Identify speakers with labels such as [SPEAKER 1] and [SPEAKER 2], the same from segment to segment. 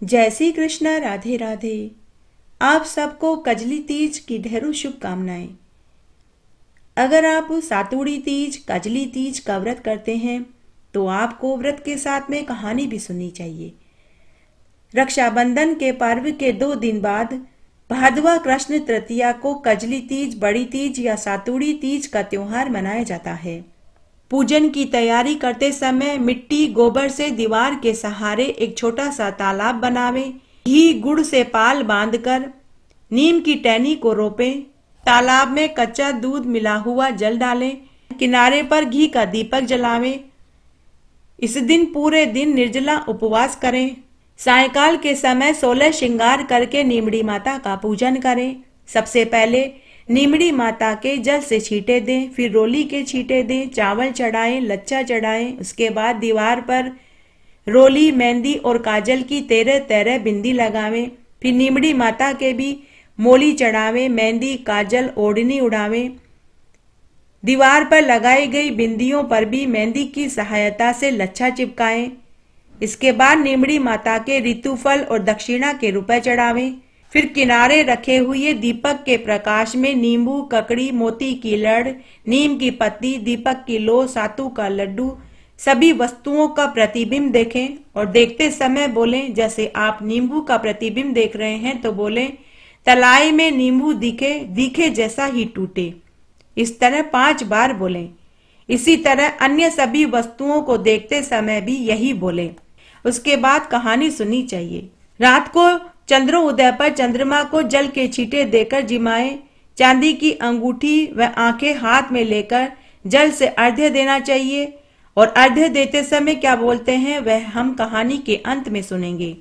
[SPEAKER 1] जय श्री कृष्ण। राधे राधे। आप सबको कजली तीज की ढेरों शुभकामनाएं। अगर आप सातुड़ी तीज कजली तीज का व्रत करते हैं तो आपको व्रत के साथ में कहानी भी सुननी चाहिए। रक्षाबंधन के पर्व के 2 दिन बाद भादवा कृष्ण तृतीया को कजली तीज, बड़ी तीज या सातुड़ी तीज का त्योहार मनाया जाता है। पूजन की तैयारी करते समय मिट्टी गोबर से दीवार के सहारे एक छोटा सा तालाब बनावे, घी गुड़ से पाल बांधकर नीम की टहनी को रोपें, तालाब में कच्चा दूध मिला हुआ जल डालें, किनारे पर घी का दीपक जलावें। इस दिन पूरे दिन निर्जला उपवास करें। सायंकाल के समय 16 श्रृंगार करके नीमड़ी माता का पूजन करें। सबसे पहले नीमड़ी माता के जल से छींटे दें, फिर रोली के छींटे दें, चावल चढ़ाएं, लच्छा चढ़ाएं। उसके बाद दीवार पर रोली, मेहंदी और काजल की 13 बिंदी लगावें। फिर नीमड़ी माता के भी मोली चढ़ावें, मेहंदी, काजल, ओढ़नी उड़ावें। दीवार पर लगाई गई बिंदियों पर भी मेहंदी की सहायता से लच्छा चिपकाएं। इसके बाद नीमड़ी माता के ऋतुफल और दक्षिणा के रुपए चढ़ावें। फिर किनारे रखे हुए दीपक के प्रकाश में नींबू, ककड़ी, मोती की लड़, नीम की पत्ती, दीपक की लो, सातू का लड्डू, सभी वस्तुओं का प्रतिबिंब देखें और देखते समय बोलें। जैसे आप नींबू का प्रतिबिंब देख रहे हैं तो बोलें, तलाई में नींबू दिखे, दिखे जैसा ही टूटे। इस तरह 5 बार बोलें। इसी तरह अन्य सभी वस्तुओं को देखते समय भी यही बोलें। उसके बाद कहानी सुननी चाहिए। रात को चंद्रोदय पर चंद्रमा को जल के छींटे देकर जिमाएं। चांदी की अंगूठी व आंखें हाथ में लेकर जल से अर्घ्य देना चाहिए और अर्घ्य देते समय क्या बोलते हैं वह हम कहानी के अंत में सुनेंगे।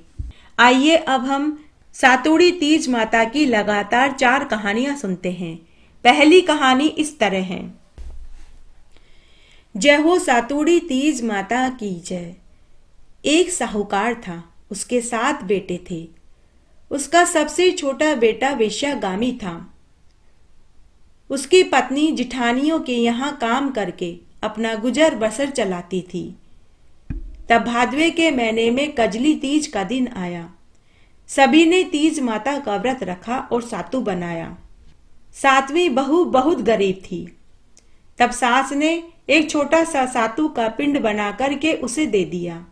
[SPEAKER 1] आइए अब हम सातुड़ी तीज माता की लगातार 4 कहानियां सुनते हैं। पहली कहानी इस तरह है। जय हो सातुड़ी तीज माता की जय। एक साहूकार था, उसके 7 बेटे थे। उसका सबसे छोटा बेटा वेश्यागामी था। उसकी पत्नी जिठानियों के यहाँ काम करके अपना गुजर बसर चलाती थी। तब भादवे के महीने में कजली तीज का दिन आया। सभी ने तीज माता का व्रत रखा और सातु बनाया। 7वीं बहू बहुत गरीब थी। तब सास ने एक छोटा सा सातु का पिंड बना करके उसे दे दिया।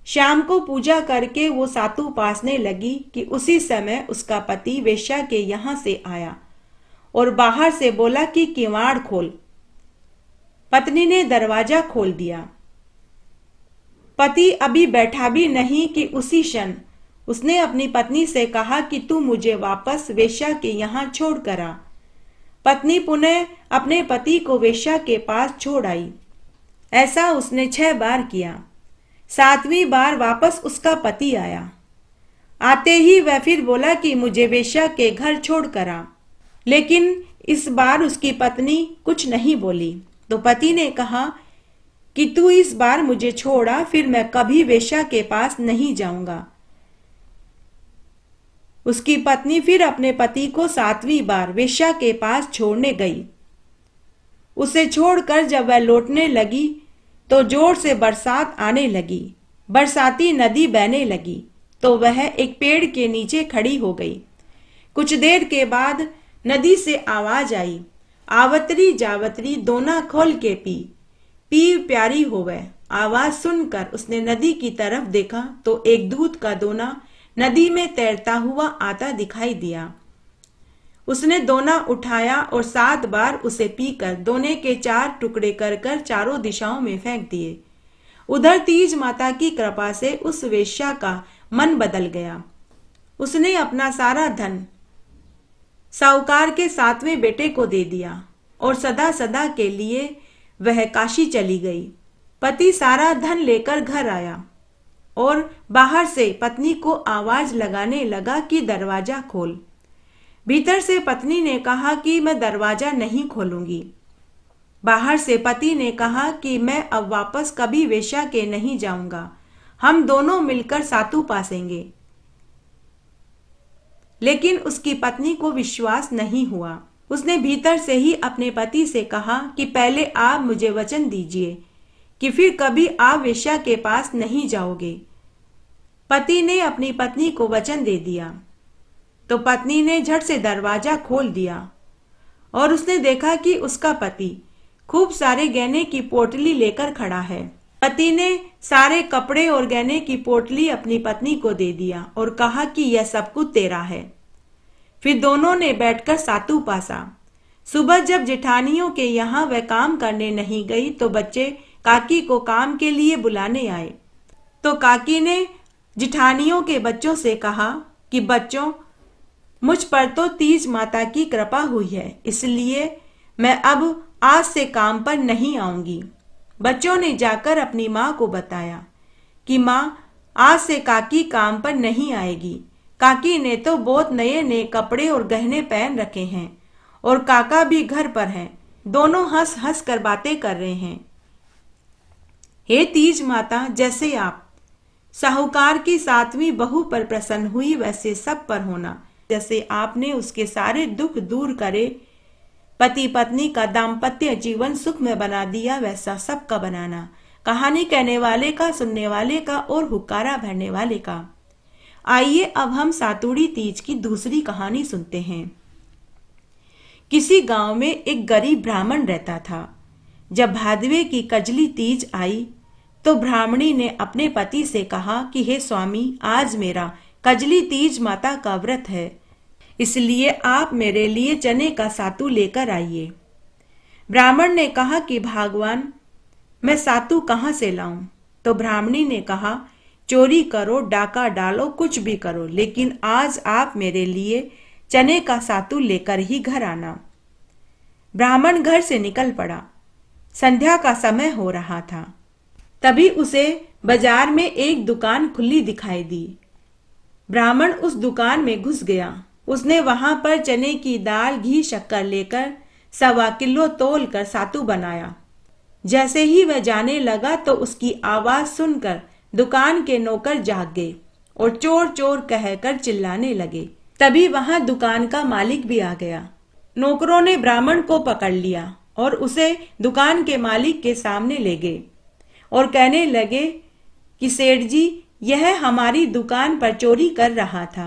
[SPEAKER 1] शाम को पूजा करके वो सातु पासने लगी कि उसी समय उसका पति वेश्या के यहाँ से आया और बाहर से बोला कि किवाड़ खोल। पत्नी ने दरवाजा खोल दिया। पति अभी बैठा भी नहीं कि उसी क्षण उसने अपनी पत्नी से कहा कि तू मुझे वापस वेश्या के यहाँ छोड़ कर आ। पत्नी पुनः अपने पति को वेश्या के पास छोड़ आई। ऐसा उसने 6 बार किया। 7वीं बार वापस उसका पति आया। आते ही वह फिर बोला कि मुझे वेश्या के घर छोड़ कर आ। लेकिन इस बार उसकी पत्नी कुछ नहीं बोली। तो पति ने कहा कि तू इस बार मुझे छोड़ा, फिर मैं कभी वेश्या के पास नहीं जाऊंगा। उसकी पत्नी फिर अपने पति को 7वीं बार वेश्या के पास छोड़ने गई। उसे छोड़कर जब वह लौटने लगी तो जोर से बरसात आने लगी। बरसाती नदी बहने लगी तो वह एक पेड़ के नीचे खड़ी हो गई। कुछ देर के बाद नदी से आवाज आई, आवतरी जावतरी दोना खोल के पी, पी प्यारी होवे। आवाज सुनकर उसने नदी की तरफ देखा तो एक दूध का दोना नदी में तैरता हुआ आता दिखाई दिया। उसने दोना उठाया और 7 बार उसे पीकर दोने के 4 टुकड़े कर कर चारों दिशाओं में फेंक दिए। उधर तीज माता की कृपा से उस वेश्या का मन बदल गया। उसने अपना सारा धन साहूकार के 7वें बेटे को दे दिया और सदा सदा के लिए वह काशी चली गई। पति सारा धन लेकर घर आया और बाहर से पत्नी को आवाज लगाने लगा कि दरवाजा खोल। भीतर से पत्नी ने कहा कि मैं दरवाजा नहीं खोलूंगी। बाहर से पति ने कहा कि मैं अब वापस कभी वेश्या के नहीं जाऊंगा, हम दोनों मिलकर सातु पासेंगे। लेकिन उसकी पत्नी को विश्वास नहीं हुआ। उसने भीतर से ही अपने पति से कहा कि पहले आप मुझे वचन दीजिए कि फिर कभी आप वेश्या के पास नहीं जाओगे। पति ने अपनी पत्नी को वचन दे दिया तो पत्नी ने झट से दरवाजा खोल दिया और उसने देखा कि उसका पति खूब सारे गहने की पोटली लेकर खड़ा है। पति ने सारे कपड़े और गहने की पोटली अपनी पत्नी को दे दिया और कहा कि यह सब कुछ तेरा है। फिर दोनों ने बैठकर सातू पासा। सुबह जब जेठानियों के यहाँ वह काम करने नहीं गई तो बच्चे काकी को काम के लिए बुलाने आए। तो काकी ने जेठानियों के बच्चों से कहा कि बच्चों, मुझ पर तो तीज माता की कृपा हुई है, इसलिए मैं अब आज से काम पर नहीं आऊंगी। बच्चों ने जाकर अपनी माँ को बताया कि माँ, आज से काकी काम पर नहीं आएगी। काकी ने तो बहुत नए नए कपड़े और गहने पहन रखे हैं और काका भी घर पर हैं। दोनों हंस हंस कर बातें कर रहे हैं। हे तीज माता, जैसे आप साहूकार की 7वीं बहू पर प्रसन्न हुई वैसे सब पर होना। जैसे आपने उसके सारे दुख दूर करे, पति पत्नी का दाम्पत्य जीवन सुख में बना दिया, वैसा सबका बनाना। कहानी कहने वाले का, सुनने वाले का और हुक्कारा भरने वाले का। आइए अब हम सातुड़ी तीज की दूसरी कहानी सुनते हैं। किसी गांव में एक गरीब ब्राह्मण रहता था। जब भादवे की कजली तीज आई तो ब्राह्मणी ने अपने पति से कहा कि हे स्वामी, आज मेरा कजली तीज माता का व्रत है, इसलिए आप मेरे लिए चने का सातू लेकर आइए। ब्राह्मण ने कहा कि भगवान, मैं सातू कहाँ से लाऊं? तो ब्राह्मणी ने कहा, चोरी करो, डाका डालो, कुछ भी करो, लेकिन आज आप मेरे लिए चने का सातू लेकर ही घर आना। ब्राह्मण घर से निकल पड़ा। संध्या का समय हो रहा था। तभी उसे बाजार में एक दुकान खुली दिखाई दी। ब्राह्मण उस दुकान में घुस गया। उसने वहां पर चने की दाल, घी, शक्कर लेकर 1.25 किलो तोल कर सातू बनाया। जैसे ही वह जाने लगा तो उसकी आवाज सुनकर दुकान के नौकर जाग गए और चोर चोर कहकर चिल्लाने लगे। तभी वहां दुकान का मालिक भी आ गया। नौकरों ने ब्राह्मण को पकड़ लिया और उसे दुकान के मालिक के सामने ले गए और कहने लगे कि सेठ जी, यह हमारी दुकान पर चोरी कर रहा था।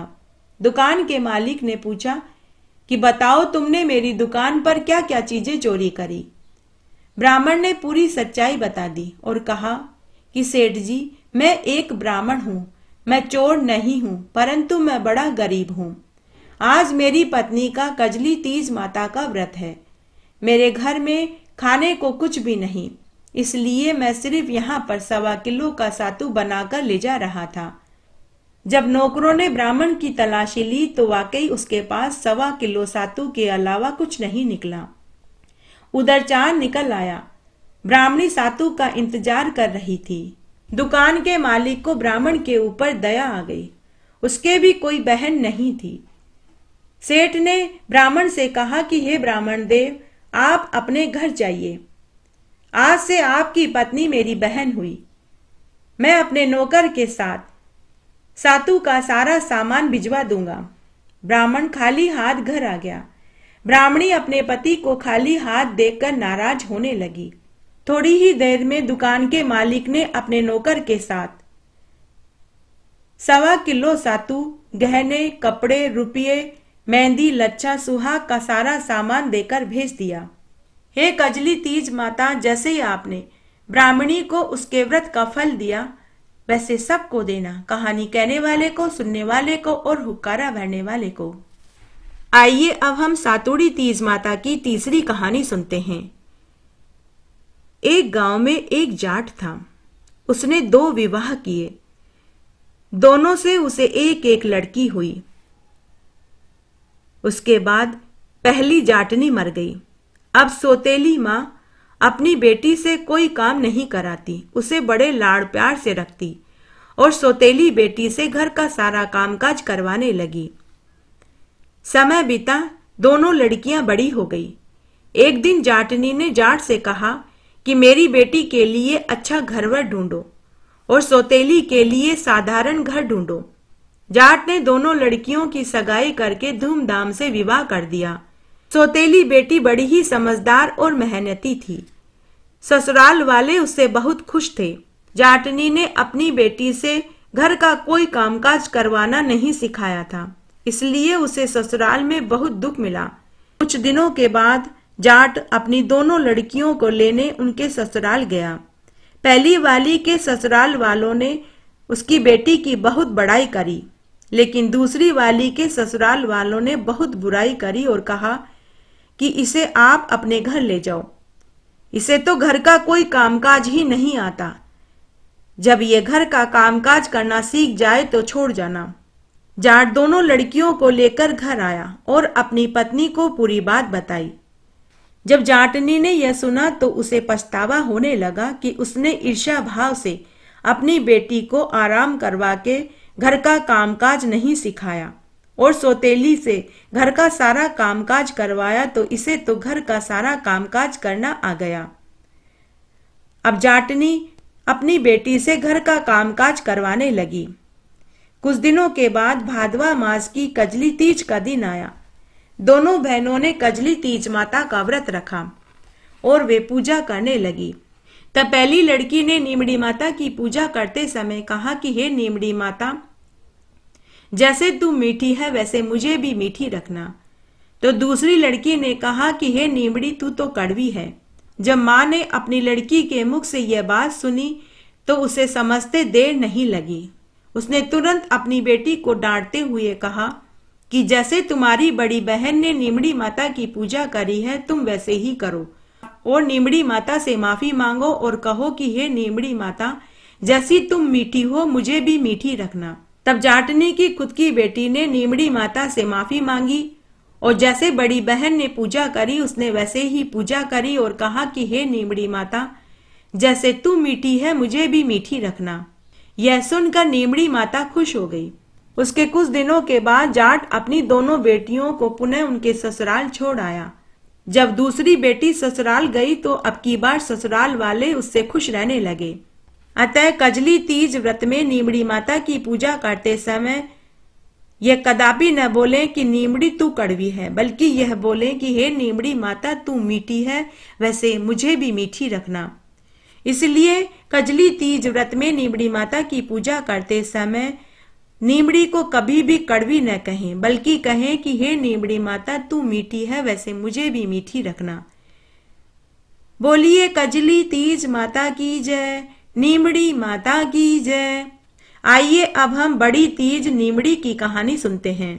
[SPEAKER 1] दुकान के मालिक ने पूछा कि बताओ, तुमने मेरी दुकान पर क्या क्या चीजें चोरी करी? ब्राह्मण ने पूरी सच्चाई बता दी और कहा कि सेठ जी, मैं एक ब्राह्मण हूं, मैं चोर नहीं हूं, परंतु मैं बड़ा गरीब हूं। आज मेरी पत्नी का कजली तीज माता का व्रत है। मेरे घर में खाने को कुछ भी नहीं, इसलिए मैं सिर्फ यहाँ पर 1.25 किलो का सातू बनाकर ले जा रहा था। जब नौकरों ने ब्राह्मण की तलाशी ली तो वाकई उसके पास 1.25 किलो सातू के अलावा कुछ नहीं निकला। उधर चांद निकल आया। ब्राह्मणी सातू का इंतजार कर रही थी। दुकान के मालिक को ब्राह्मण के ऊपर दया आ गई। उसके भी कोई बहन नहीं थी। सेठ ने ब्राह्मण से कहा कि हे ब्राह्मण देव, आप अपने घर जाइए। आज से आपकी पत्नी मेरी बहन हुई। मैं अपने नौकर के साथ सातू का सारा सामान भिजवा दूंगा। ब्राह्मण खाली हाथ घर आ गया। ब्राह्मणी अपने पति को खाली हाथ देखकर नाराज होने लगी। थोड़ी ही देर में दुकान के मालिक ने अपने नौकर के साथ 1.25 किलो सातू, गहने, कपड़े, रुपये, मेहंदी, लच्छा, सुहाग का सारा सामान देकर भेज दिया। हे कजली तीज माता, जैसे ही आपने ब्राह्मणी को उसके व्रत का फल दिया, वैसे सबको देना। कहानी कहने वाले को, सुनने वाले को और हुक्कारा भरने वाले को। आइए अब हम सातुड़ी तीज माता की तीसरी कहानी सुनते हैं। एक गांव में एक जाट था। उसने 2 विवाह किए। दोनों से उसे एक एक लड़की हुई। उसके बाद पहली जाटनी मर गई। अब सौतेली माँ अपनी बेटी से कोई काम नहीं कराती, उसे बड़े लाड़ प्यार से रखती और सौतेली बेटी से घर का सारा कामकाज करवाने लगी। समय बीता, दोनों लड़कियां बड़ी हो गई। एक दिन जाटनी ने जाट से कहा कि मेरी बेटी के लिए अच्छा घरवर ढूंढो और सौतेली के लिए साधारण घर ढूंढो। जाट ने दोनों लड़कियों की सगाई करके धूमधाम से विवाह कर दिया। सौतेली बेटी बड़ी ही समझदार और मेहनती थी। ससुराल वाले उससे बहुत खुश थे। जाटनी ने अपनी बेटी से घर का कोई कामकाज करवाना नहीं सिखाया था, इसलिए उसे ससुराल में बहुत दुख मिला। कुछ दिनों के बाद जाट अपनी दोनों लड़कियों को लेने उनके ससुराल गया। पहली वाली के ससुराल वालों ने उसकी बेटी की बहुत बड़ाई करी, लेकिन दूसरी वाली के ससुराल वालों ने बहुत बुराई करी और कहा कि इसे आप अपने घर ले जाओ, इसे तो घर का कोई कामकाज ही नहीं आता। जब ये घर का कामकाज करना सीख जाए तो छोड़ जाना। जाट दोनों लड़कियों को लेकर घर आया और अपनी पत्नी को पूरी बात बताई। जब जाटनी ने यह सुना तो उसे पछतावा होने लगा कि उसने ईर्ष्या भाव से अपनी बेटी को आराम करवा के घर का कामकाज नहीं सिखाया और सौतेली से घर का सारा कामकाज करवाया, तो इसे तो घर का सारा कामकाज करना आ गया। अब जाटनी अपनी बेटी से घर का कामकाज करवाने लगी। कुछ दिनों के बाद भादवा मास की कजली तीज का दिन आया। दोनों बहनों ने कजली तीज माता का व्रत रखा और वे पूजा करने लगी। तब पहली लड़की ने नीमड़ी माता की पूजा करते समय कहा कि हे नीमड़ी माता, जैसे तू मीठी है वैसे मुझे भी मीठी रखना। तो दूसरी लड़की ने कहा कि हे नीमड़ी, तू तो कड़वी है। जब माँ ने अपनी लड़की के मुख से यह बात सुनी तो उसे समझते देर नहीं लगी। उसने तुरंत अपनी बेटी को डांटते हुए कहा कि जैसे तुम्हारी बड़ी बहन ने नीमड़ी माता की पूजा करी है, तुम वैसे ही करो और नीमड़ी माता से माफी मांगो और कहो कि हे नीमड़ी माता, जैसी तुम मीठी हो मुझे भी मीठी रखना। तब जाटनी की खुद की बेटी ने नीमड़ी माता से माफी मांगी और जैसे बड़ी बहन ने पूजा करी उसने वैसे ही पूजा करी और कहा कि हे नीमड़ी माता, जैसे तू मीठी है मुझे भी मीठी रखना। यह सुनकर नीमड़ी माता खुश हो गई। उसके कुछ दिनों के बाद जाट अपनी दोनों बेटियों को पुनः उनके ससुराल छोड़ आया। जब दूसरी बेटी ससुराल गई तो अब की बार ससुराल वाले उससे खुश रहने लगे। अतः कजली तीज व्रत में नीमड़ी माता की पूजा करते समय यह कदापि न बोले कि नीमड़ी तू कड़वी है, बल्कि यह बोले कि हे नीमड़ी माता, तू मीठी है वैसे मुझे भी मीठी रखना। इसलिए कजली तीज व्रत में नीमड़ी माता की पूजा करते समय नीमड़ी को कभी भी कड़वी न कहें, बल्कि कहें कि हे नीमड़ी माता, तू मीठी है वैसे मुझे भी मीठी रखना। बोलिए कजली तीज माता की जय, नीमड़ी माता की जय। आइए अब हम बड़ी तीज नीमड़ी की कहानी सुनते हैं।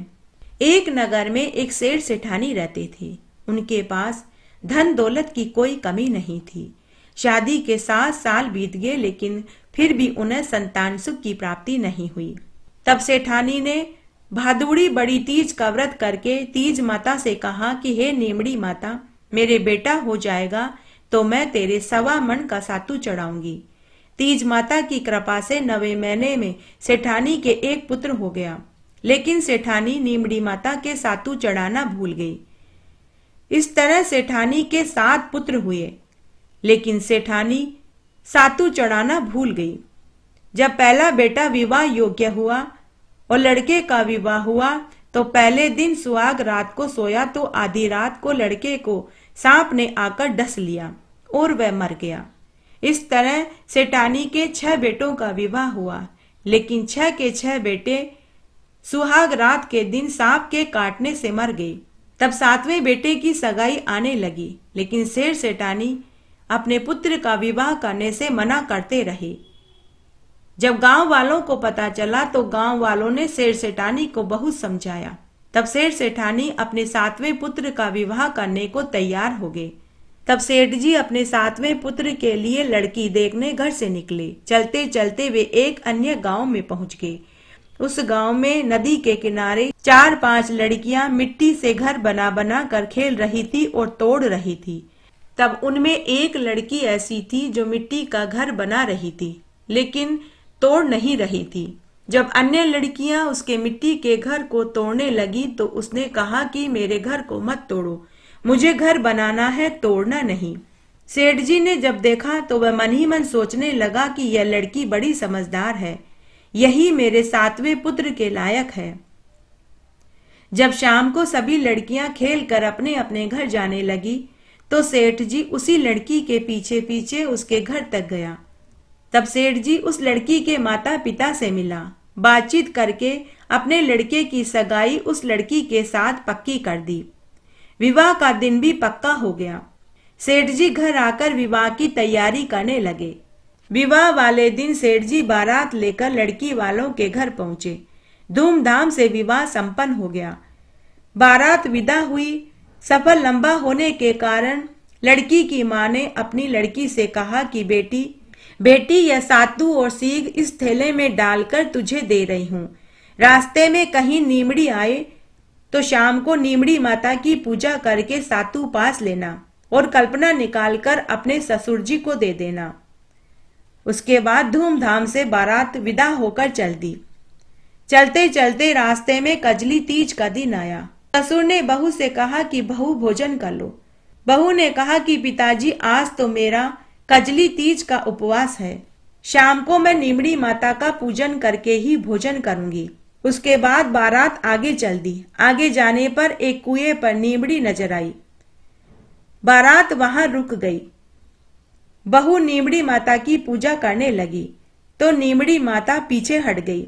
[SPEAKER 1] एक नगर में एक सेठ सेठानी रहते थे। उनके पास धन दौलत की कोई कमी नहीं थी। शादी के 7 साल बीत गए, लेकिन फिर भी उन्हें संतान सुख की प्राप्ति नहीं हुई। तब सेठानी ने भादुड़ी बड़ी तीज का व्रत करके तीज माता से कहा कि हे नीमड़ी माता, मेरे बेटा हो जाएगा तो मैं तेरे 1.25 मन का सातू चढ़ाऊंगी। तीज माता की कृपा से 9वें महीने में सेठानी के एक पुत्र हो गया, लेकिन सेठानी नीमड़ी माता के सातू चढ़ाना भूल गई। इस तरह सेठानी के 7 पुत्र हुए, लेकिन सेठानी सातू चढ़ाना भूल गई। जब पहला बेटा विवाह योग्य हुआ और लड़के का विवाह हुआ तो पहले दिन सुहाग रात को सोया तो आधी रात को लड़के को सांप ने आकर डस लिया और वह मर गया। इस तरह सेठानी के 6 बेटों का विवाह हुआ, लेकिन 6 के 6 बेटे सुहाग रात के दिन सांप के काटने से मर गए। तब 7वें बेटे की सगाई आने लगी, लेकिन सेठ सेठानी अपने पुत्र का विवाह करने से मना करते रहे। जब गांव वालों को पता चला तो गांव वालों ने सेठ सेठानी को बहुत समझाया। तब सेठ सेठानी अपने 7वें पुत्र का विवाह करने को तैयार हो गए। तब सेठ जी अपने 7वें पुत्र के लिए लड़की देखने घर से निकले। चलते चलते वे एक अन्य गांव में पहुंच गए। उस गांव में नदी के किनारे 4-5 लड़कियां मिट्टी से घर बना बना कर खेल रही थी और तोड़ रही थी। तब उनमें एक लड़की ऐसी थी जो मिट्टी का घर बना रही थी, लेकिन तोड़ नहीं रही थी। जब अन्य लड़कियां उसके मिट्टी के घर को तोड़ने लगी तो उसने कहा कि मेरे घर को मत तोड़ो, मुझे घर बनाना है, तोड़ना नहीं। सेठ जी ने जब देखा तो वह मन ही मन सोचने लगा कि यह लड़की बड़ी समझदार है, यही मेरे 7वें पुत्र के लायक है। जब शाम को सभी लड़कियां खेल कर अपने अपने घर जाने लगी तो सेठ जी उसी लड़की के पीछे पीछे उसके घर तक गया तब सेठ जी उस लड़की के माता पिता से मिला। बातचीत करके अपने लड़के की सगाई उस लड़की के साथ पक्की कर दी। विवाह का दिन भी पक्का हो गया। सेठ जी घर आकर विवाह की तैयारी करने लगे। विवाह वाले दिन सेठ जी बारात लेकर लड़की वालों के घर पहुंचे। धूमधाम से विवाह संपन्न हो गया। बारात विदा हुई। सफर लंबा होने के कारण लड़की की मां ने अपनी लड़की से कहा कि बेटी यह सातू और सीग इस थैले में डालकर तुझे दे रही हूं। रास्ते में कहीं नीमड़ी आए तो शाम को नीमड़ी माता की पूजा करके सातू पास लेना और कल्पना निकालकर अपने ससुर जी को दे देना। उसके बाद धूमधाम से बारात विदा होकर चल दी। चलते चलते रास्ते में कजली तीज का दिन आया। ससुर ने बहू से कहा कि बहू भोजन कर लो। बहू ने कहा कि पिताजी आज तो मेरा कजली तीज का उपवास है। शाम को मैं नीमड़ी माता का पूजन करके ही भोजन करूंगी। उसके बाद बारात आगे चल दी। आगे जाने पर एक कुएं पर नीमड़ी नजर आई। बारात वहां रुक गई। बहू नीमड़ी माता की पूजा करने लगी तो नीमड़ी माता पीछे हट गई।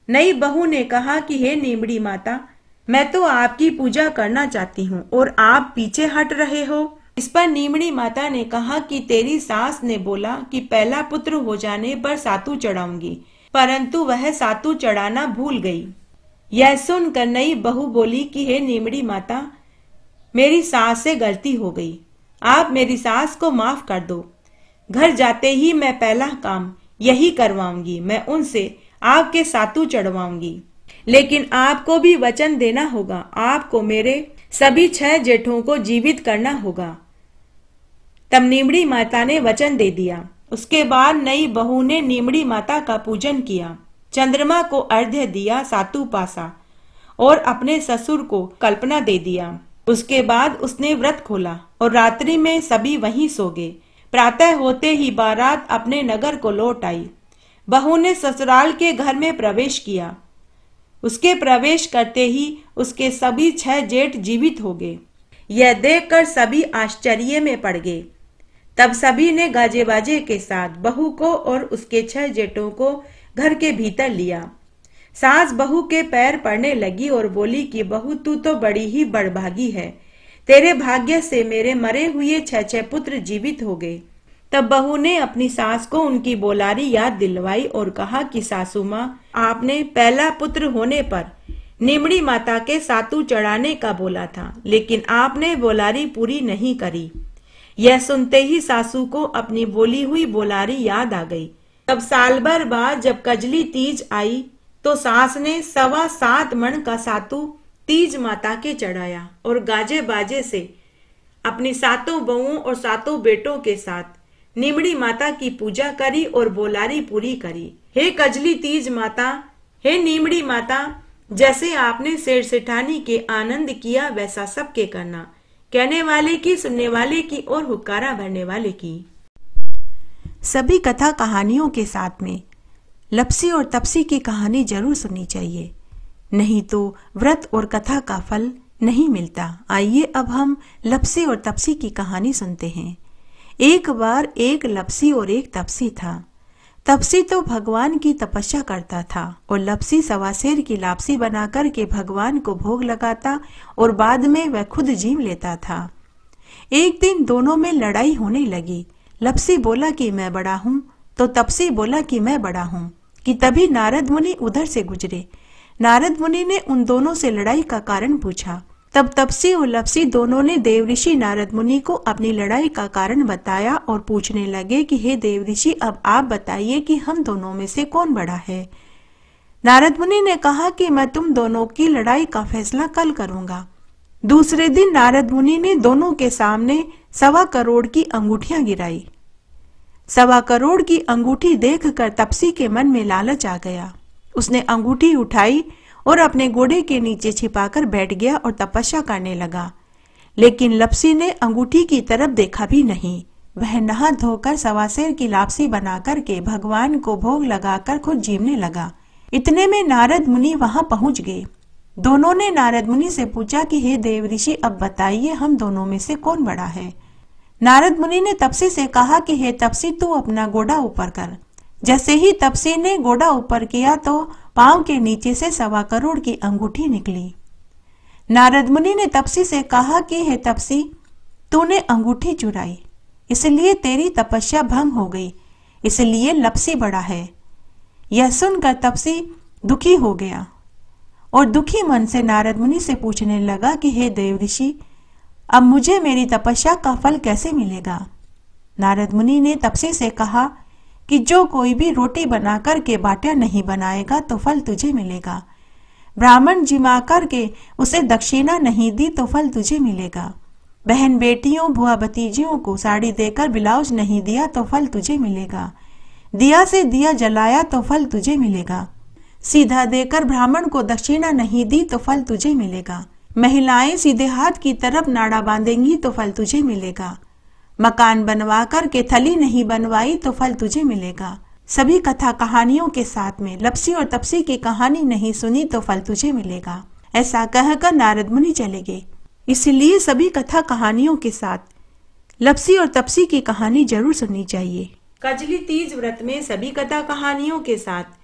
[SPEAKER 1] नई बहू ने कहा कि हे नीमड़ी माता, मैं तो आपकी पूजा करना चाहती हूँ और आप पीछे हट रहे हो। इस पर नीमड़ी माता ने कहा कि तेरी सास ने बोला कि पहला पुत्र हो जाने पर सातू चढ़ाऊंगी, परंतु वह सातू चढ़ाना भूल गई। यह सुनकर नई बहू बोली कि हे नीमड़ी माता, मेरी सास से गलती हो गई, आप मेरी सास को माफ कर दो। घर जाते ही मैं पहला काम यही करवाऊंगी, मैं उनसे आपके सातू चढ़वाऊंगी। लेकिन आपको भी वचन देना होगा, आपको मेरे सभी 6 जेठों को जीवित करना होगा। तब नीमड़ी माता ने वचन दे दिया। उसके बाद नई बहू ने नीमड़ी माता का पूजन किया, चंद्रमा को अर्घ्य दिया, सातू पासा और अपने ससुर को कल्पना दे दिया। उसके बाद उसने व्रत खोला और रात्रि में सभी वहीं सो गए। प्रातः होते ही बारात अपने नगर को लौट आई। बहू ने ससुराल के घर में प्रवेश किया। उसके प्रवेश करते ही उसके सभी 6 जेठ जीवित हो गए। यह देखकर सभी आश्चर्य में पड़ गए। तब सभी ने गाजे बाजे के साथ बहू को और उसके 6 जेठों को घर के भीतर लिया। सास बहू के पैर पड़ने लगी और बोली कि बहू, तू तो बड़ी ही बड़भागी है, तेरे भाग्य से मेरे मरे हुए 6 पुत्र जीवित हो गए। तब बहू ने अपनी सास को उनकी बोलारी याद दिलवाई और कहा कि सासू माँ, आपने पहला पुत्र होने पर नीमड़ी माता के सातू चढ़ाने का बोला था, लेकिन आपने बोलारी पूरी नहीं करी। यह सुनते ही सासू को अपनी बोली हुई बोलारी याद आ गई। तब साल भर बाद जब कजली तीज आई तो सास ने 7.25 मन का सातू तीज माता के चढ़ाया और गाजे बाजे से अपनी 7 बहुओं और 7 बेटों के साथ नीमड़ी माता की पूजा करी और बोलारी पूरी करी। हे कजली तीज माता, हे नीमड़ी माता, जैसे आपने सेठ सेठानी के आनंद किया वैसा सबके करना। कहने वाले की, सुनने वाले की और हुक्कारा भरने वाले की। सभी कथा कहानियों के साथ में लपसी और तपसी की कहानी जरूर सुननी चाहिए, नहीं तो व्रत और कथा का फल नहीं मिलता। आइए अब हम लपसी और तपसी की कहानी सुनते हैं। एक बार एक लपसी और एक तपसी था। तपसी तो भगवान की तपस्या करता था और लपसी सवासेर की लापसी बनाकर के भगवान को भोग लगाता और बाद में वह खुद जीव लेता था। एक दिन दोनों में लड़ाई होने लगी। लपसी बोला कि मैं बड़ा हूँ, तो तपसी बोला कि मैं बड़ा हूँ। कि तभी नारद मुनि उधर से गुजरे। नारद मुनि ने उन दोनों से लड़ाई का कारण पूछा। तब तपसी और लपसी दोनों ने देवऋषि नारद मुनि को अपनी लड़ाई का कारण बताया और पूछने लगे कि हे देवऋषि, अब आप बताइए कि हम दोनों में से कौन बड़ा है। नारद मुनि ने कहा कि मैं तुम दोनों की लड़ाई का फैसला कल करूंगा। दूसरे दिन नारद मुनि ने दोनों के सामने 1.25 करोड़ की अंगूठियां गिराई। 1.25 करोड़ की अंगूठी देखकर तपसी के मन में लालच आ गया। उसने अंगूठी उठाई और अपने घोड़े के नीचे छिपाकर बैठ गया और तपस्या करने लगा। लेकिन लपसी ने अंगूठी की तरफ देखा भी नहीं। वह नहा धोकर सवासेर की लापसी बनाकर के भगवान को भोग लगाकर खुद जीवने लगा। इतने में नारद मुनि वहां पहुंच गए। दोनों ने नारद मुनि से पूछा कि हे देवऋषि, अब बताइए हम दोनों में से कौन बड़ा है। नारद मुनि ने तपसी से कहा कि हे तपसी, तू अपना गोड़ा ऊपर कर। जैसे ही तपसी ने गोड़ा ऊपर किया तो पांव के नीचे से 1.25 करोड़ की अंगूठी निकली। नारद मुनि ने तपसी से कहा कि हे तपसी, तूने अंगूठी चुराई, इसलिए तेरी तपस्या भंग हो गई, इसलिए लपसी बड़ा है। यह सुनकर तपसी दुखी हो गया और दुखी मन से नारद मुनि से पूछने लगा कि हे देव ऋषि, अब मुझे मेरी तपस्या का फल कैसे मिलेगा? नारद मुनि ने तपसी से कहा कि जो कोई भी रोटी बनाकर के बाटियां नहीं बनाएगा तो फल तुझे मिलेगा। ब्राह्मण जिमा करके उसे दक्षिणा नहीं दी तो फल तुझे मिलेगा। बहन बेटियों बुआ भतीजियों को साड़ी देकर ब्लाउज नहीं दिया तो फल तुझे मिलेगा। दिया से दिया जलाया तो फल तुझे मिलेगा। सीधा देकर ब्राह्मण को दक्षिणा नहीं दी तो फल तुझे मिलेगा। महिलाएं सीधे हाथ की तरफ नाड़ा बांधेंगी तो फल तुझे मिलेगा। मकान बनवा कर के थली नहीं बनवाई तो फल तुझे मिलेगा। सभी कथा कहानियों के साथ में लपसी और तपसी की कहानी नहीं सुनी तो फल तुझे मिलेगा। ऐसा कहकर नारद मुनि चले गए। इसलिए सभी कथा कहानियों के साथ लपसी और तपसी की कहानी जरूर सुननी चाहिए। कजली तीज व्रत में सभी कथा कहानियों के साथ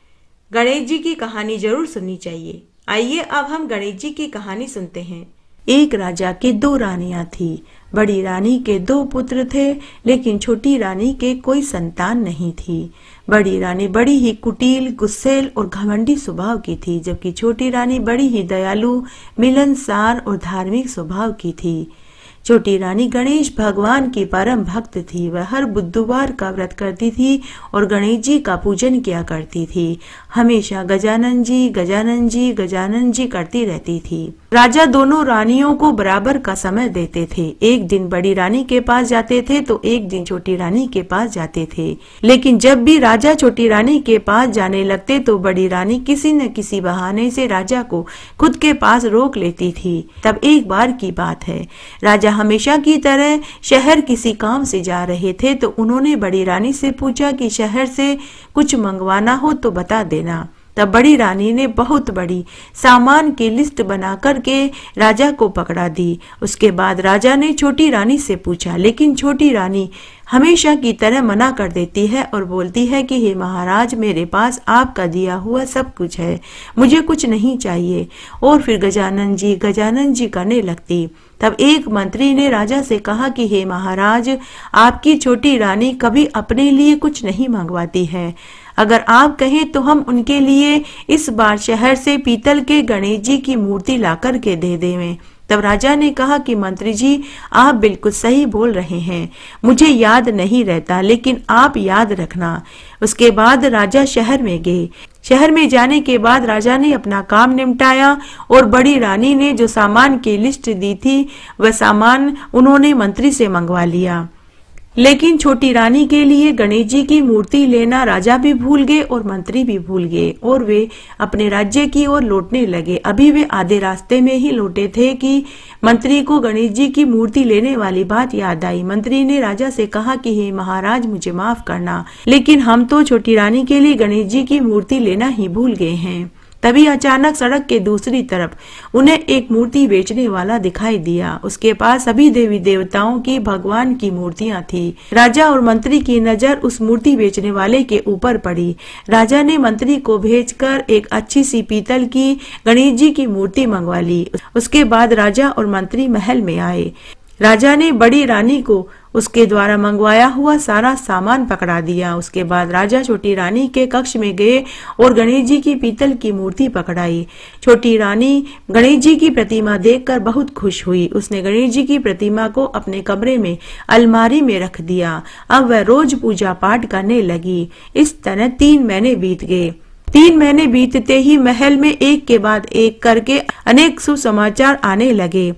[SPEAKER 1] गणेश जी की कहानी जरूर सुननी चाहिए। आइए अब हम गणेश जी की कहानी सुनते हैं। एक राजा के 2 रानियां थी। बड़ी रानी के 2 पुत्र थे, लेकिन छोटी रानी के कोई संतान नहीं थी। बड़ी रानी बड़ी ही कुटिल, गुस्सैल और घमंडी स्वभाव की थी, जबकि छोटी रानी बड़ी ही दयालु, मिलनसार और धार्मिक स्वभाव की थी। छोटी रानी गणेश भगवान की परम भक्त थी। वह हर बुधवार का व्रत करती थी और गणेश जी का पूजन किया करती थी। हमेशा गजानन जी गजानन जी गजानन जी करती रहती थी। राजा दोनों रानियों को बराबर का समय देते थे। एक दिन बड़ी रानी के पास जाते थे तो एक दिन छोटी रानी के पास जाते थे। लेकिन जब भी राजा छोटी रानी के पास जाने लगते तो बड़ी रानी किसी न किसी बहाने से राजा को खुद के पास रोक लेती थी। तब एक बार की बात है, राजा हमेशा की तरह शहर किसी काम से जा रहे थे तो उन्होंने बड़ी रानी से पूछा कि शहर से कुछ मंगवाना हो तो बता देना। तब बड़ी रानी ने बहुत बड़ी सामान की लिस्ट बना करके राजा को पकड़ा दी। उसके बाद राजा ने छोटी रानी से पूछा, लेकिन छोटी रानी हमेशा की तरह मना कर देती है और बोलती है कि हे महाराज, मेरे पास आपका दिया हुआ सब कुछ है, मुझे कुछ नहीं चाहिए। और फिर गजानन जी करने लगती। तब एक मंत्री ने राजा से कहा कि हे महाराज, आपकी छोटी रानी कभी अपने लिए कुछ नहीं मंगवाती है। अगर आप कहें तो हम उनके लिए इस बार शहर से पीतल के गणेश जी की मूर्ति लाकर के दे देवें। तब राजा ने कहा कि मंत्री जी, आप बिल्कुल सही बोल रहे हैं, मुझे याद नहीं रहता, लेकिन आप याद रखना। उसके बाद राजा शहर में गए। शहर में जाने के बाद राजा ने अपना काम निपटाया और बड़ी रानी ने जो सामान की लिस्ट दी थी वह सामान उन्होंने मंत्री से मंगवा लिया। लेकिन छोटी रानी के लिए गणेश जी की मूर्ति लेना राजा भी भूल गए और मंत्री भी भूल गए और वे अपने राज्य की ओर लौटने लगे। अभी वे आधे रास्ते में ही लौटे थे कि मंत्री को गणेश जी की मूर्ति लेने वाली बात याद आई। मंत्री ने राजा से कहा कि हे महाराज, मुझे माफ करना, लेकिन हम तो छोटी रानी के लिए गणेश जी की मूर्ति लेना ही भूल गए हैं। तभी अचानक सड़क के दूसरी तरफ उन्हें एक मूर्ति बेचने वाला दिखाई दिया। उसके पास सभी देवी देवताओं की भगवान की मूर्तियां थी। राजा और मंत्री की नजर उस मूर्ति बेचने वाले के ऊपर पड़ी। राजा ने मंत्री को भेजकर एक अच्छी सी पीतल की गणेश जी की मूर्ति मंगवा ली। उसके बाद राजा और मंत्री महल में आए। राजा ने बड़ी रानी को उसके द्वारा मंगवाया हुआ सारा सामान पकड़ा दिया। उसके बाद राजा छोटी रानी के कक्ष में गए और गणेश जी की पीतल की मूर्ति पकड़ाई। छोटी रानी गणेश जी की प्रतिमा देखकर बहुत खुश हुई। उसने गणेश जी की प्रतिमा को अपने कमरे में अलमारी में रख दिया। अब वह रोज पूजा पाठ करने लगी। इस तरह 3 महीने बीत गए। 3 महीने बीतते ही महल में एक के बाद एक करके अनेक सुसमाचार आने लगे।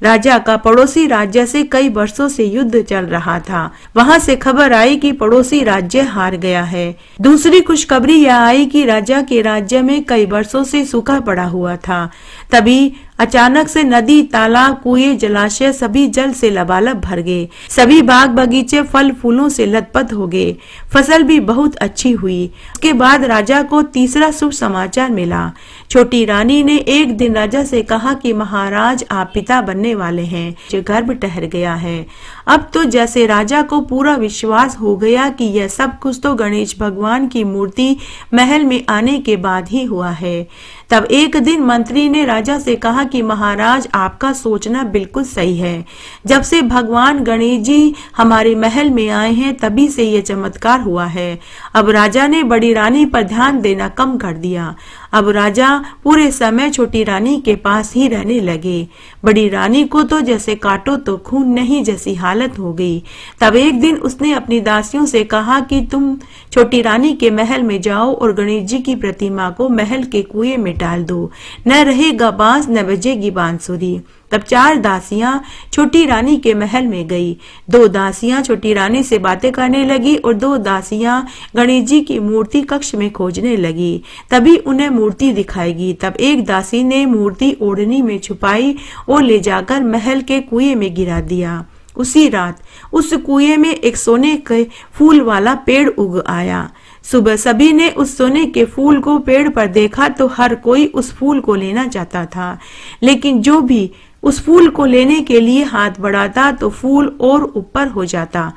[SPEAKER 1] राजा का पड़ोसी राज्य से कई वर्षों से युद्ध चल रहा था। वहां से खबर आई कि पड़ोसी राज्य हार गया है। दूसरी खुशखबरी यह आई कि राजा के राज्य में कई वर्षों से सूखा पड़ा हुआ था। तभी अचानक से नदी, तालाब, कुएं, जलाशय सभी जल से लबालब भर गए। सभी बाग बगीचे फल फूलों से लथपथ हो गए। फसल भी बहुत अच्छी हुई। उसके बाद राजा को तीसरा शुभ समाचार मिला। छोटी रानी ने एक दिन राजा से कहा कि महाराज, आप पिता बनने वाले हैं। जो गर्भ ठहर गया है। अब तो जैसे राजा को पूरा विश्वास हो गया कि यह सब कुछ तो गणेश भगवान की मूर्ति महल में आने के बाद ही हुआ है। तब एक दिन मंत्री ने राजा से कहा कि महाराज, आपका सोचना बिल्कुल सही है। जब से भगवान गणेश जी हमारे महल में आए हैं तभी से ये चमत्कार हुआ है। अब राजा ने बड़ी रानी पर ध्यान देना कम कर दिया। अब राजा पूरे समय छोटी रानी के पास ही रहने लगे। बड़ी रानी को तो जैसे काटो तो खून नहीं जैसी हालत हो गई। तब एक दिन उसने अपनी दासियों से कहा कि तुम छोटी रानी के महल में जाओ और गणेश जी की प्रतिमा को महल के कुएं में डाल दो। न रहेगा बांस न बजेगी बांसुरी। तब 4 दासियां छोटी रानी के महल में गई। 2 दासियां छोटी रानी से बातें करने लगी और 2 दासियां गणेश जी की मूर्ति कक्ष में खोजने लगी। तभी उन्हें मूर्ति दिखाएगी। तब एक दासी ने मूर्ति ओढ़नी में छुपाई और ले जाकर महल के कुएं में गिरा दिया। उसी रात उस कुएं में एक सोने के फूल वाला पेड़ उग आया। सुबह सभी ने उस सोने के फूल को पेड़ पर देखा तो हर कोई उस फूल को लेना चाहता था, लेकिन जो भी उस फूल को लेने के लिए हाथ बढ़ाता तो फूल और ऊपर हो जाता।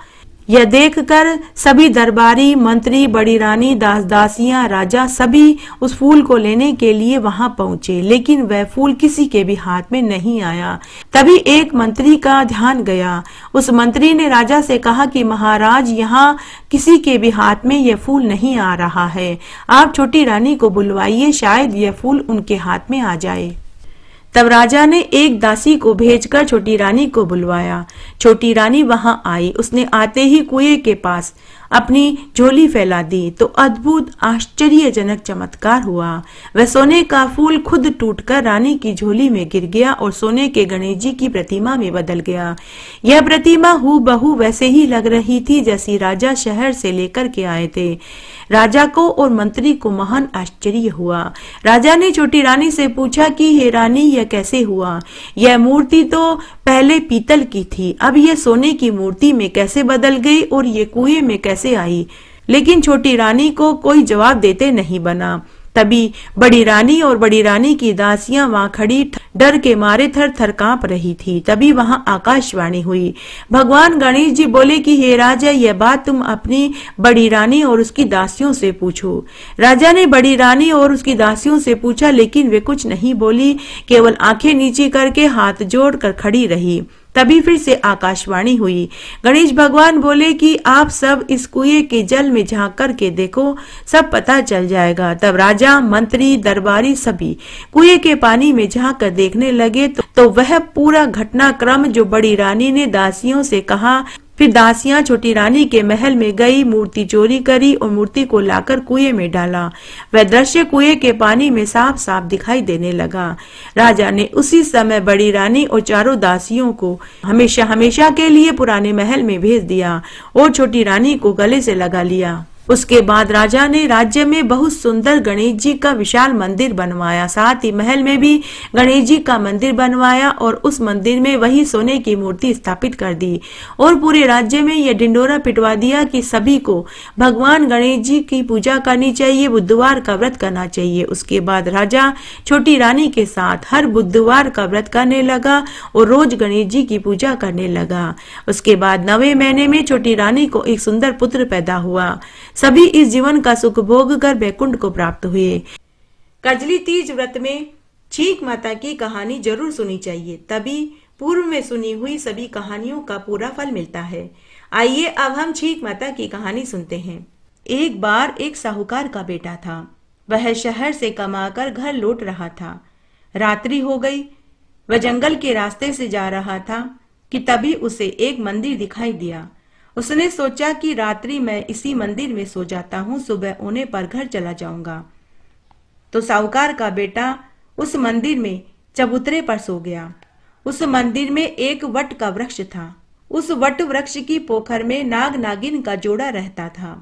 [SPEAKER 1] यह देखकर सभी दरबारी, मंत्री, बड़ी रानी, दास दासियां, राजा सभी उस फूल को लेने के लिए वहां पहुंचे, लेकिन वह फूल किसी के भी हाथ में नहीं आया। तभी एक मंत्री का ध्यान गया। उस मंत्री ने राजा से कहा कि महाराज, यहाँ किसी के भी हाथ में यह फूल नहीं आ रहा है। आप छोटी रानी को बुलवाइए, शायद यह फूल उनके हाथ में आ जाए। तब राजा ने एक दासी को भेजकर छोटी रानी को बुलवाया। छोटी रानी वहां आई। उसने आते ही कुएं के पास अपनी झोली फैला दी तो अद्भुत आश्चर्यजनक चमत्कार हुआ। वह सोने का फूल खुद टूटकर रानी की झोली में गिर गया और सोने के गणेश जी की प्रतिमा में बदल गया। यह प्रतिमा हूबहू वैसे ही लग रही थी जैसी राजा शहर से लेकर के आए थे। राजा को और मंत्री को महान आश्चर्य हुआ। राजा ने छोटी रानी से पूछा कि हे रानी, यह कैसे हुआ? यह मूर्ति तो पहले पीतल की थी, अब यह सोने की मूर्ति में कैसे बदल गई और ये कुएं में कैसे आई? लेकिन छोटी रानी को कोई जवाब देते नहीं बना। तभी बड़ी रानी और बड़ी रानी की दासियां वहां खड़ी डर के मारे थर थर कांप रही थी। तभी वहां आकाशवाणी हुई। भगवान गणेश जी बोले कि हे राजा, यह बात तुम अपनी बड़ी रानी और उसकी दासियों से पूछो। राजा ने बड़ी रानी और उसकी दासियों से पूछा, लेकिन वे कुछ नहीं बोली, केवल आंखें नीचे करके हाथ जोड़कर खड़ी रही। तभी फिर से आकाशवाणी हुई। गणेश भगवान बोले कि आप सब इस कुएं के जल में झांक करके देखो, सब पता चल जाएगा। तब राजा, मंत्री, दरबारी सभी कुएं के पानी में झांक कर देखने लगे तो वह पूरा घटनाक्रम जो बड़ी रानी ने दासियों से कहा। फिर दासियां छोटी रानी के महल में गई, मूर्ति चोरी करी और मूर्ति को लाकर कुएं में डाला। वह दृश्य कुएं के पानी में साफ साफ दिखाई देने लगा। राजा ने उसी समय बड़ी रानी और चारों दासियों को हमेशा हमेशा के लिए पुराने महल में भेज दिया और छोटी रानी को गले से लगा लिया। उसके बाद राजा ने राज्य में बहुत सुंदर गणेश जी का विशाल मंदिर बनवाया। साथ ही महल में भी गणेश जी का मंदिर बनवाया और उस मंदिर में वही सोने की मूर्ति स्थापित कर दी और पूरे राज्य में यह ढिंडोरा पिटवा दिया कि सभी को भगवान गणेश जी की पूजा करनी चाहिए, बुधवार का व्रत करना चाहिए। उसके बाद राजा छोटी रानी के साथ हर बुधवार का व्रत करने लगा और रोज गणेश जी की पूजा करने लगा। उसके बाद 9वें महीने में छोटी रानी को एक सुंदर पुत्र पैदा हुआ। सभी इस जीवन का सुख भोग कर वैकुंठ को प्राप्त हुए। कजली तीज व्रत में छींक माता की कहानी जरूर सुनी चाहिए, तभी पूर्व में सुनी हुई सभी कहानियों का पूरा फल मिलता है। आइए अब हम छींक माता की कहानी सुनते हैं। एक बार एक साहूकार का बेटा था। वह शहर से कमाकर घर लौट रहा था। रात्रि हो गई। वह जंगल के रास्ते से जा रहा था कि तभी उसे एक मंदिर दिखाई दिया। उसने सोचा कि रात्रि मैं इसी मंदिर में सो जाता हूँ, सुबह होने पर घर चला जाऊंगा। तो साहूकार का बेटा उस मंदिर में चबूतरे पर सो गया। उस मंदिर में एक वट का वृक्ष था। उस वट वृक्ष की पोखर में नाग नागिन का जोड़ा रहता था।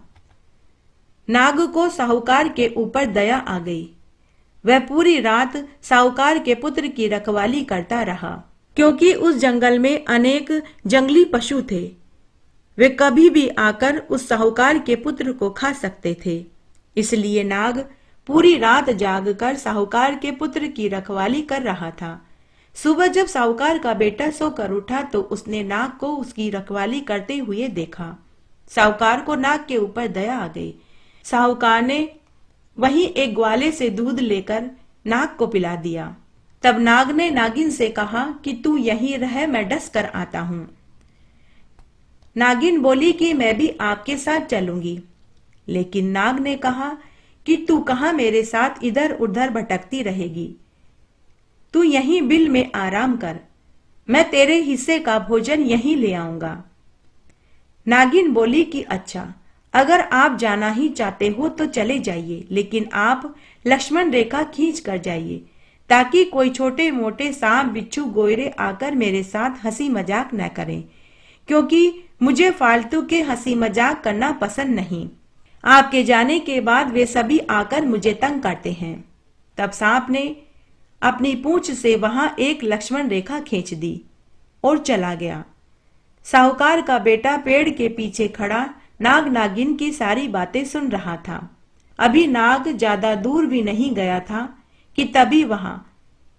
[SPEAKER 1] नाग को साहूकार के ऊपर दया आ गई। वह पूरी रात साहूकार के पुत्र की रखवाली करता रहा, क्योंकि उस जंगल में अनेक जंगली पशु थे। वे कभी भी आकर उस साहूकार के पुत्र को खा सकते थे। इसलिए नाग पूरी रात जागकर साहूकार के पुत्र की रखवाली कर रहा था। सुबह जब साहूकार का बेटा सोकर उठा तो उसने नाग को उसकी रखवाली करते हुए देखा। साहूकार को नाग के ऊपर दया आ गई। साहूकार ने वहीं एक ग्वाले से दूध लेकर नाग को पिला दिया। तब नाग ने नागिन से कहा कि तू यहीं रह, मैं डस कर आता हूं। नागिन बोली कि मैं भी आपके साथ चलूंगी। लेकिन नाग ने कहा कि तू कहां मेरे साथ इधर उधर भटकती रहेगी, तू यहीं बिल में आराम कर, मैं तेरे हिस्से का भोजन यहीं ले आऊंगा। नागिन बोली कि अच्छा, अगर आप जाना ही चाहते हो तो चले जाइए, लेकिन आप लक्ष्मण रेखा खींच कर जाइए, ताकि कोई छोटे मोटे सांप बिच्छू गोयरे आकर मेरे साथ हंसी मजाक न करें, क्योंकि मुझे फालतू के हंसी मजाक करना पसंद नहीं। आपके जाने के बाद वे सभी आकर मुझे तंग करते हैं। तब सांप ने अपनी पूंछ से वहां एक लक्ष्मण रेखा खींच दी और चला गया। साहूकार का बेटा पेड़ के पीछे खड़ा नाग नागिन की सारी बातें सुन रहा था। अभी नाग ज्यादा दूर भी नहीं गया था कि तभी वहां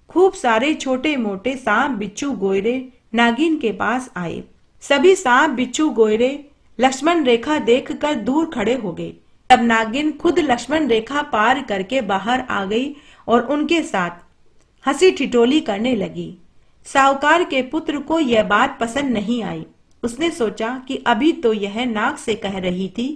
[SPEAKER 1] खूब सारे छोटे मोटे सांप बिच्छू गोयरे नागिन के पास आए। सभी सांप बिच्छू गोयरे लक्ष्मण रेखा देखकर दूर खड़े हो गए। तब नागिन खुद लक्ष्मण रेखा पार करके बाहर आ गई और उनके साथ हंसी ठिठोली करने लगी। साहूकार के पुत्र को यह बात पसंद नहीं आई। उसने सोचा कि अभी तो यह नाग से कह रही थी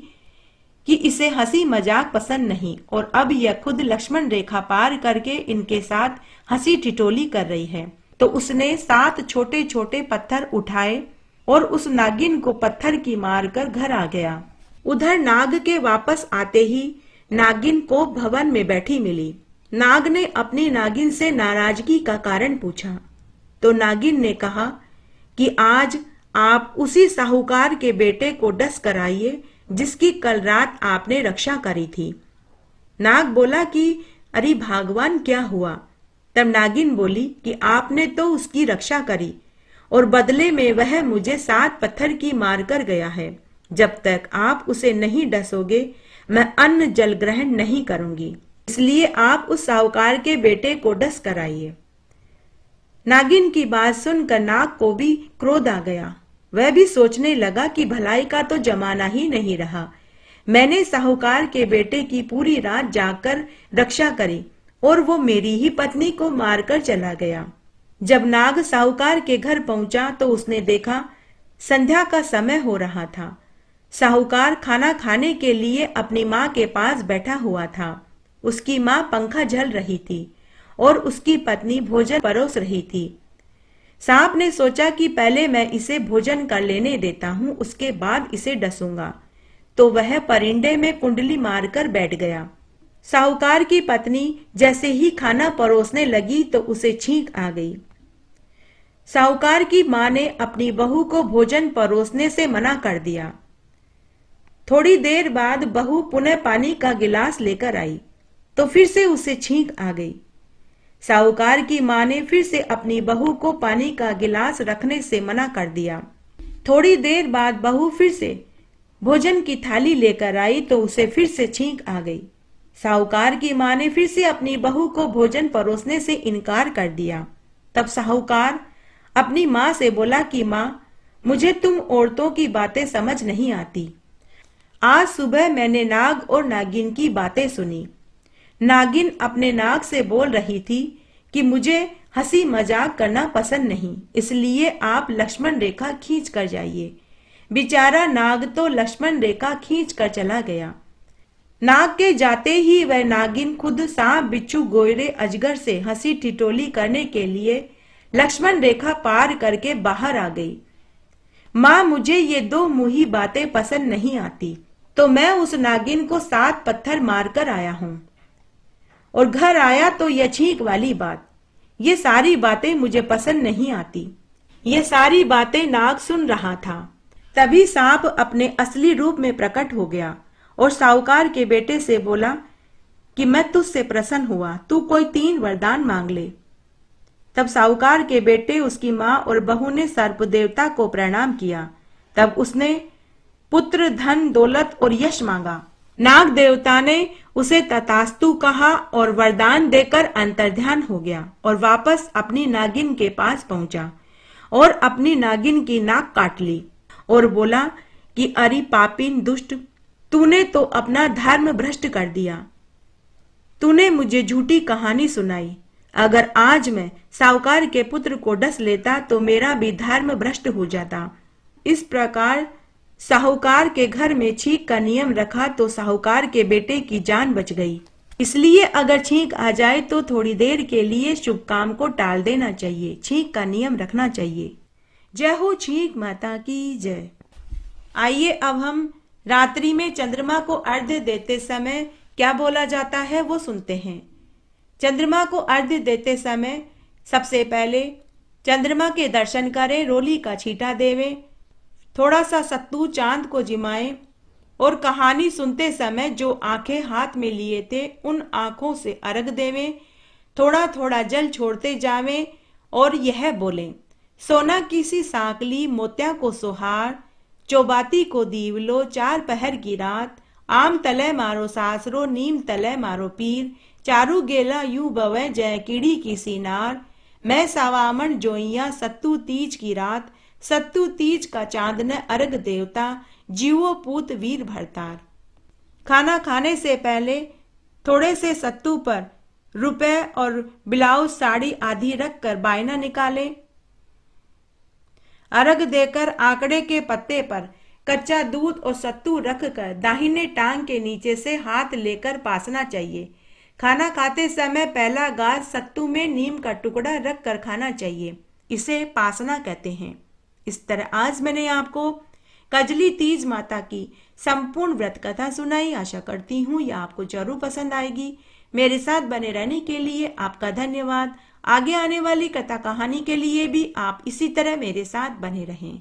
[SPEAKER 1] कि इसे हंसी मजाक पसंद नहीं, और अब यह खुद लक्ष्मण रेखा पार करके इनके साथ हंसी ठिठोली कर रही है। तो उसने 7 छोटे छोटे पत्थर उठाए और उस नागिन को पत्थर की मारकर घर आ गया। उधर नाग के वापस आते ही नागिन को भवन में बैठी मिली। नाग ने अपनी नागिन से नाराजगी का कारण पूछा तो नागिन ने कहा कि आज आप उसी साहूकार के बेटे को डस कर आइए जिसकी कल रात आपने रक्षा करी थी। नाग बोला कि अरे भगवान, क्या हुआ? तब नागिन बोली कि आपने तो उसकी रक्षा करी और बदले में वह मुझे 7 पत्थर की मार कर गया है। जब तक आप उसे नहीं डसोगे मैं अन्न जल ग्रहण नहीं करूंगी, इसलिए आप उस साहूकार के बेटे को डस कर आइए। नागिन की बात सुनकर नाग को भी क्रोध आ गया। वह भी सोचने लगा कि भलाई का तो जमाना ही नहीं रहा। मैंने साहूकार के बेटे की पूरी रात जागकर रक्षा करी और वो मेरी ही पत्नी को मारकर चला गया। जब नाग साहूकार के घर पहुंचा तो उसने देखा संध्या का समय हो रहा था। साहूकार खाना खाने के लिए अपनी माँ के पास बैठा हुआ था। उसकी माँ पंखा झल रही थी और उसकी पत्नी भोजन परोस रही थी। सांप ने सोचा कि पहले मैं इसे भोजन कर लेने देता हूँ, उसके बाद इसे डसूंगा। तो वह परिंदे में कुंडली मारकर बैठ गया। साहूकार की पत्नी जैसे ही खाना परोसने लगी तो उसे छींक आ गई। साहूकार की माँ ने अपनी बहू को भोजन परोसने से मना कर दिया। थोड़ी देर बाद बहू पुनः पानी का गिलास लेकर आई तो फिर से उसे छींक आ गई। साहूकार की माँ ने फिर से अपनी बहू को पानी का गिलास रखने से मना कर दिया। थोड़ी देर बाद बहू फिर से भोजन की थाली लेकर आई तो उसे फिर से छींक आ गई। साहूकार की माँ ने फिर से अपनी बहू को भोजन परोसने से इनकार कर दिया। तब साहूकार अपनी माँ से बोला कि माँ, मुझे तुम औरतों की बातें समझ नहीं आती। आज सुबह मैंने नाग और नागिन की बातें सुनी। नागिन अपने नाग से बोल रही थी कि मुझे हंसी मजाक करना पसंद नहीं, इसलिए आप लक्ष्मण रेखा खींच कर जाइए। बेचारा नाग तो लक्ष्मण रेखा खींच कर चला गया। नाग के जाते ही वह नागिन खुद सांप बिच्छू गोयरे अजगर से हंसी ठिठोली करने के लिए लक्ष्मण रेखा पार करके बाहर आ गई। माँ, मुझे ये 2 मुही बातें पसंद नहीं आती, तो मैं उस नागिन को 7 पत्थर मारकर आया हूँ। और घर आया तो यह छींक वाली बात, ये सारी बातें मुझे पसंद नहीं आती। ये सारी बातें नाग सुन रहा था। तभी सांप अपने असली रूप में प्रकट हो गया और साहूकार के बेटे से बोला कि मैं तुझसे प्रसन्न हुआ, तू कोई 3 वरदान मांग ले। तब साहूकार के बेटे, उसकी माँ और बहू ने सर्प देवता को प्रणाम किया। तब उसने पुत्र, धन, दौलत और यश मांगा। नाग देवता ने उसे तथास्तु कहा और वरदान देकर अंतर्ध्यान हो गया और वापस अपनी नागिन के पास पहुंचा और अपनी नागिन की नाक काट ली और बोला कि अरे पापीन दुष्ट, तूने तो अपना धर्म भ्रष्ट कर दिया। तूने मुझे झूठी कहानी सुनाई। अगर आज मैं साहूकार के पुत्र को डस लेता तो मेरा भी धर्म भ्रष्ट हो जाता। इस प्रकार साहूकार के घर में छींक का नियम रखा तो साहूकार के बेटे की जान बच गई। इसलिए अगर छींक आ जाए तो थोड़ी देर के लिए शुभ काम को टाल देना चाहिए, छींक का नियम रखना चाहिए। जय हो छींक माता की जय। आइए अब हम रात्रि में चंद्रमा को अर्घ्य देते समय क्या बोला जाता है वो सुनते हैं। चंद्रमा को अर्घ्य देते समय सबसे पहले चंद्रमा के दर्शन करें, रोली का छींटा देवें, थोड़ा सा सत्तू चांद को जिमाएं और कहानी सुनते समय जो आंखें हाथ में लिए थे उन आंखों से अर्घ देवें। थोड़ा थोड़ा जल छोड़ते जावें और यह बोलें, सोना किसी सांकली मोत्या को सोहार, चौबाती को दीवलो 4 पहर की रात, आम तले मारो सासरो नीम तले मारो पीर, चारू गेला यूं बवे जय कीड़ी की सीनार, मैं सावामण जोइया सत्तू तीज की रात, सत्तू तीज का चांद ने अर्घ देवता, जीवो पूत वीर भरतार। खाना खाने से पहले थोड़े से सत्तू पर रुपए और ब्लाउज साड़ी आदि रखकर बायना निकालें। अर्घ देकर आंकड़े के पत्ते पर कच्चा दूध और सत्तू रखकर दाहिने टांग के नीचे से हाथ लेकर पासना चाहिए। खाना खाते समय पहला गाज सत्तू में नीम का टुकड़ा रखकर खाना चाहिए, इसे पासना कहते हैं। इस तरह आज मैंने आपको कजली तीज माता की संपूर्ण व्रत कथा सुनाई। आशा करती हूँ यह आपको जरूर पसंद आएगी। मेरे साथ बने रहने के लिए आपका धन्यवाद। आगे आने वाली कथा कहानी के लिए भी आप इसी तरह मेरे साथ बने रहें।